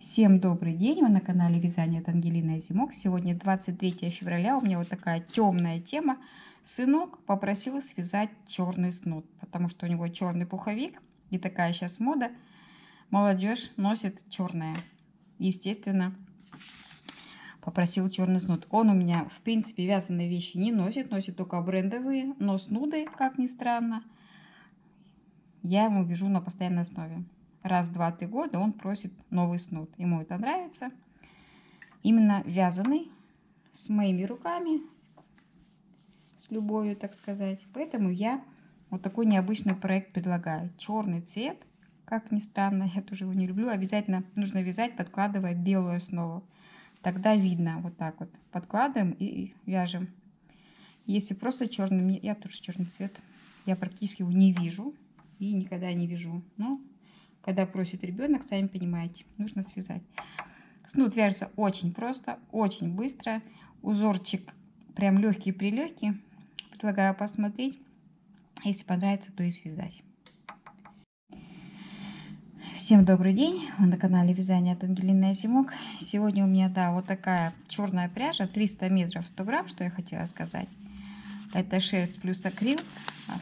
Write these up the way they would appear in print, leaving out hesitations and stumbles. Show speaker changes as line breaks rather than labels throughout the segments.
Всем добрый день! Вы на канале Вязание от Ангелины Озимок. Сегодня 23 февраля. У меня вот такая темная тема. Сынок попросил связать черный снуд, потому что у него черный пуховик. И такая сейчас мода. Молодежь носит черное. Естественно, попросил черный снуд. Он у меня, в принципе, вязаные вещи не носит. Носит только брендовые. Но снуды, как ни странно, я ему вяжу на постоянной основе. Раз, два, 3 года он просит новый снуд. Ему это нравится. Именно вязаный, с моими руками, с любовью, так сказать. Поэтому я вот такой необычный проект предлагаю. Черный цвет, как ни странно, я тоже его не люблю. Обязательно нужно вязать, подкладывая белую основу. Тогда видно, вот так вот. Подкладываем и вяжем. Если просто черный, я тоже черный цвет, я практически его не вижу и никогда не вяжу. Но когда просит ребенок, сами понимаете, нужно связать. Снуд вяжется очень просто, очень быстро. Узорчик прям легкий-прилегкий. Предлагаю посмотреть. Если понравится, то и связать. Всем добрый день! Вы на канале Вязание от Ангелины Озимок. Сегодня у меня, да, вот такая черная пряжа, 300 метров, 100 грамм, что я хотела сказать. Это шерсть плюс акрил.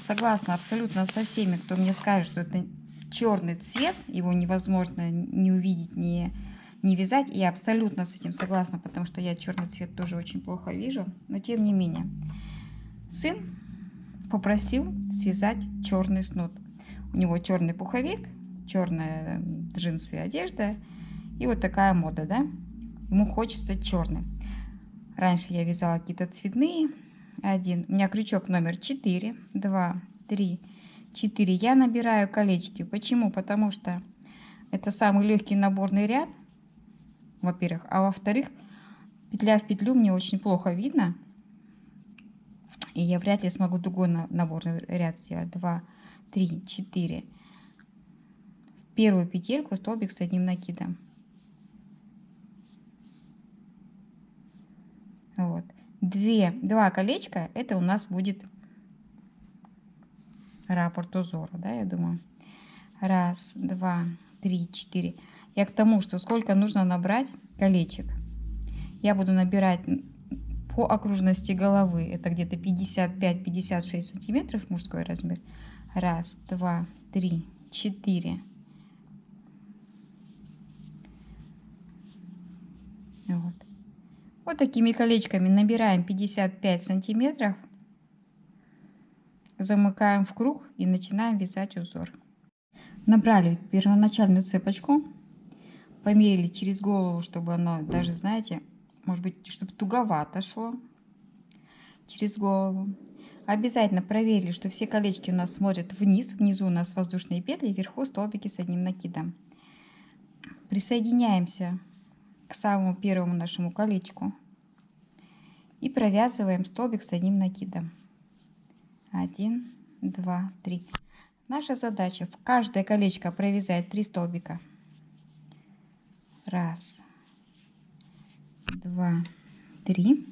Согласна абсолютно со всеми, кто мне скажет, что это черный цвет, его невозможно не увидеть, не вязать. Я абсолютно с этим согласна, потому что я черный цвет тоже очень плохо вижу. Но тем не менее, сын попросил связать черный снуд. У него черный пуховик, черные джинсы и одежда. И вот такая мода, да? Ему хочется черный. Раньше я вязала какие-то цветные. У меня крючок номер 4, 2, 3, 4. Я набираю колечки. Почему? Потому что это самый легкий наборный ряд, во-первых. А во-вторых, петля в петлю мне очень плохо видно. И я вряд ли смогу другой наборный ряд сделать. 2, 3, 4. В первую петельку столбик с одним накидом. Вот. Два колечка, это у нас будет раппорт узора, да, я думаю. 1, 2, 3, 4. Я к тому, что сколько нужно набрать колечек. Я буду набирать по окружности головы. Это где-то 55-56 сантиметров мужской размер. 1, 2, 3, 4. Вот. Вот такими колечками набираем 55 сантиметров. Замыкаем в круг и начинаем вязать узор. Набрали первоначальную цепочку, померили через голову, чтобы оно даже, знаете, может быть, чтобы туговато шло через голову. Обязательно проверили, что все колечки у нас смотрят вниз, внизу у нас воздушные петли, вверху столбики с одним накидом. Присоединяемся к самому первому нашему колечку и провязываем столбик с одним накидом. 1, 2, 3. Наша задача в каждое колечко провязать 3 столбика. 1, 2, 3.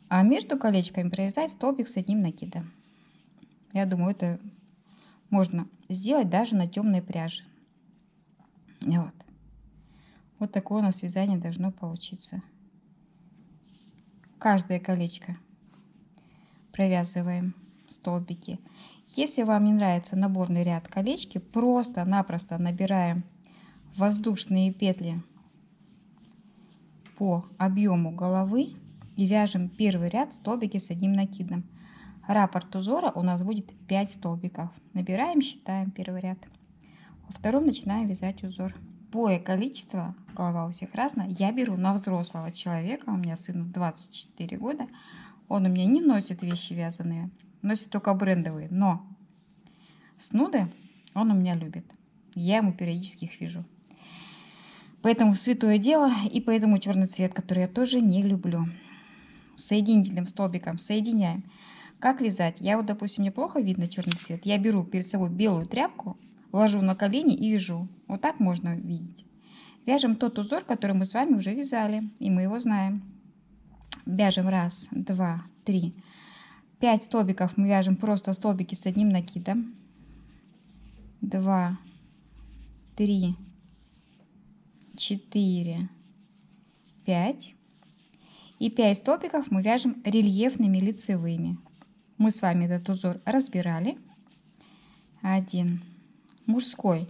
А между колечками провязать столбик с одним накидом. Я думаю, это можно сделать даже на темной пряже. Вот. Вот такое у нас вязание должно получиться. Каждое колечко провязываем столбики. Если вам не нравится наборный ряд колечки, просто-напросто набираем воздушные петли по объему головы и вяжем первый ряд столбики с одним накидом. Раппорт узора у нас будет 5 столбиков. Набираем, считаем первый ряд. Во втором начинаем вязать узор. По количеству, голова у всех разная, я беру на взрослого человека. У меня сыну 24 года. Он у меня не носит вещи вязаные, носит только брендовые. Но снуды он у меня любит. Я ему периодически их вяжу. Поэтому святое дело, и поэтому черный цвет, который я тоже не люблю. Соединительным столбиком соединяем. Как вязать? Я вот, допустим, мне плохо видно черный цвет. Я беру перед собой белую тряпку, ложу на колени и вяжу. Вот так можно видеть. Вяжем тот узор, который мы с вами уже вязали, и мы его знаем. Вяжем 1, 2, 3. 5 столбиков мы вяжем просто столбики с одним накидом. 2, 3, 4, 5. И 5 столбиков мы вяжем рельефными лицевыми. Мы с вами этот узор разбирали. 1. Мужской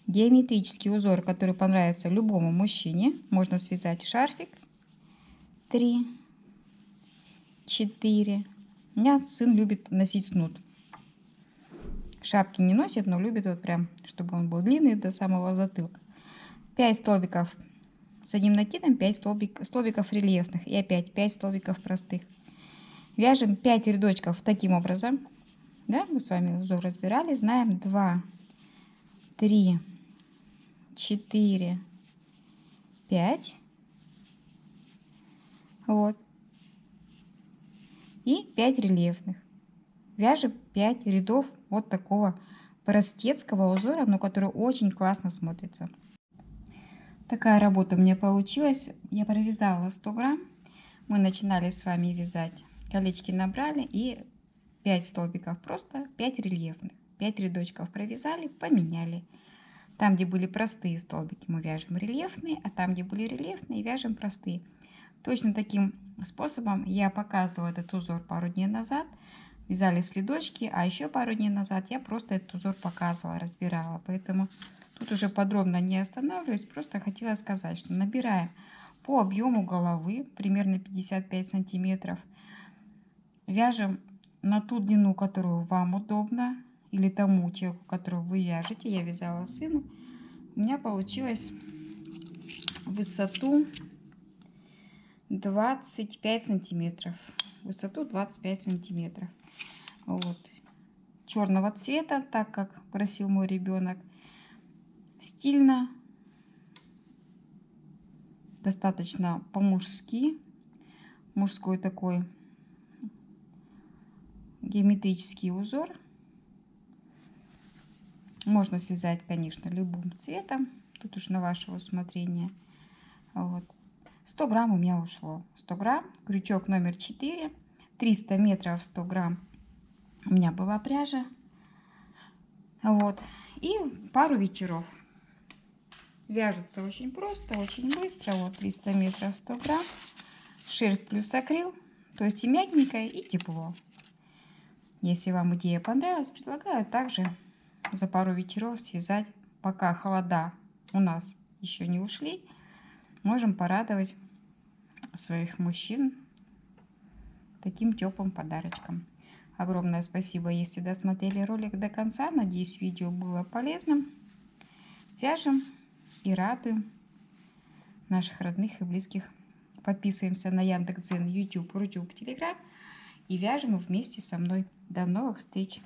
геометрический узор, который понравится любому мужчине. Можно связать шарфик. 3, 4. У меня сын любит носить снуд. Шапки не носит, но любит вот прям, чтобы он был длинный до самого затылка. 5 столбиков с одним накидом, 5 столбиков рельефных и опять 5 столбиков простых. Вяжем 5 рядочков таким образом. Да, мы с вами узор разбирали, знаем. 2, 3, 4, 5. Вот. И 5 рельефных. Вяжем 5 рядов вот такого простецкого узора, но который очень классно смотрится. Такая работа у меня получилась. Я провязала 100 грамм. Мы начинали с вами вязать. Колечки набрали и 5 столбиков просто, 5 рельефных. 5 рядочков провязали, поменяли. Там, где были простые столбики, мы вяжем рельефные, а там, где были рельефные, вяжем простые. Точно таким способом я показывала этот узор пару дней назад. Вязали следочки, а еще пару дней назад я просто этот узор показывала, разбирала. Поэтому тут уже подробно не останавливаюсь, просто хотела сказать, что набираем по объему головы примерно 55 сантиметров. Вяжем на ту длину, которую вам удобно, или тому человеку, которого вы вяжете. Я вязала сыну. У меня получилось высоту 25 сантиметров. Высоту 25 сантиметров. Вот. Черного цвета, так как просил мой ребенок. Стильно. Достаточно по-мужски. Мужской такой геометрический узор. Можно связать, конечно, любым цветом. Тут уж на ваше усмотрение. Вот. 100 грамм у меня ушло. 100 грамм. Крючок номер 4. 300 метров 100 грамм у меня была пряжа. Вот. И пару вечеров. Вяжется очень просто, очень быстро. Вот 300 метров 100 грамм. Шерсть плюс акрил. То есть и мягенькое, и тепло. Если вам идея понравилась, предлагаю также за пару вечеров связать, пока холода у нас еще не ушли. Можем порадовать своих мужчин таким теплым подарочком. Огромное спасибо, если досмотрели ролик до конца. Надеюсь, видео было полезным. Вяжем и радуем наших родных и близких. Подписываемся на Яндекс.Дзен, YouTube, Рутюб, Телеграм и вяжем вместе со мной. До новых встреч!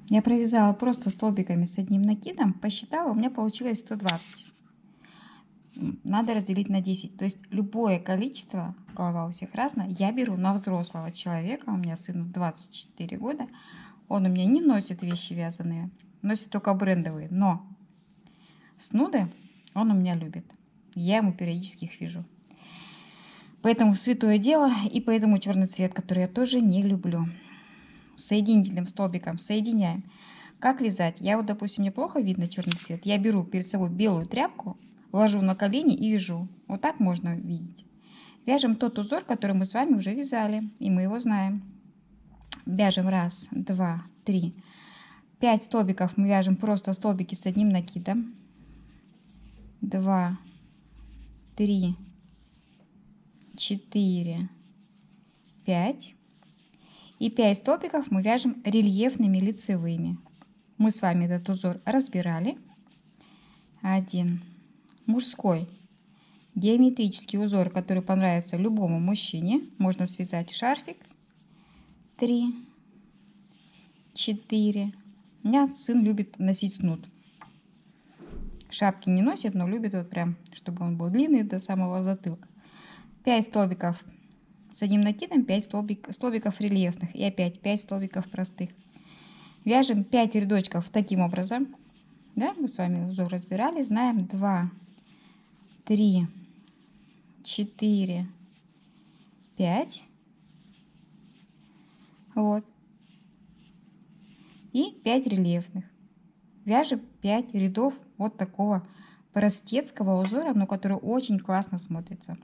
Я провязала просто столбиками с одним накидом. Посчитала, у меня получилось 120. Надо разделить на 10. То есть любое количество, голова у всех разная, я беру на взрослого человека. У меня сыну 24 года. Он у меня не носит вещи вязаные, носит только брендовые. Но снуды он у меня любит. Я ему периодически их вяжу. Поэтому святое дело, и поэтому черный цвет, который я тоже не люблю. Соединительным столбиком соединяем. Как вязать? Я вот, допустим, мне плохо видно черный цвет. Я беру перед собой белую тряпку, ложу на колени и вяжу. Вот так можно видеть. Вяжем тот узор, который мы с вами уже вязали, и мы его знаем. Вяжем 1, 2, 3, 5 столбиков. Мы вяжем просто столбики с одним накидом. 2, 3, 4, 5. И 5 столбиков мы вяжем рельефными лицевыми. Мы с вами этот узор разбирали. 1. Мужской геометрический узор, который понравится любому мужчине. Можно связать шарфик. 3, 4. У меня сын любит носить снуд. Шапки не носит, но любит вот прям, чтобы он был длинный до самого затылка. 5 столбиков с одним накидом, 5 столбиков рельефных и опять 5 столбиков простых. Вяжем 5 рядочков таким образом. Да, мы с вами узор разбирали, знаем. 2, 3, 4, 5. Вот. И 5 рельефных. Вяжем 5 рядов вот такого простецкого узора, но который очень классно смотрится.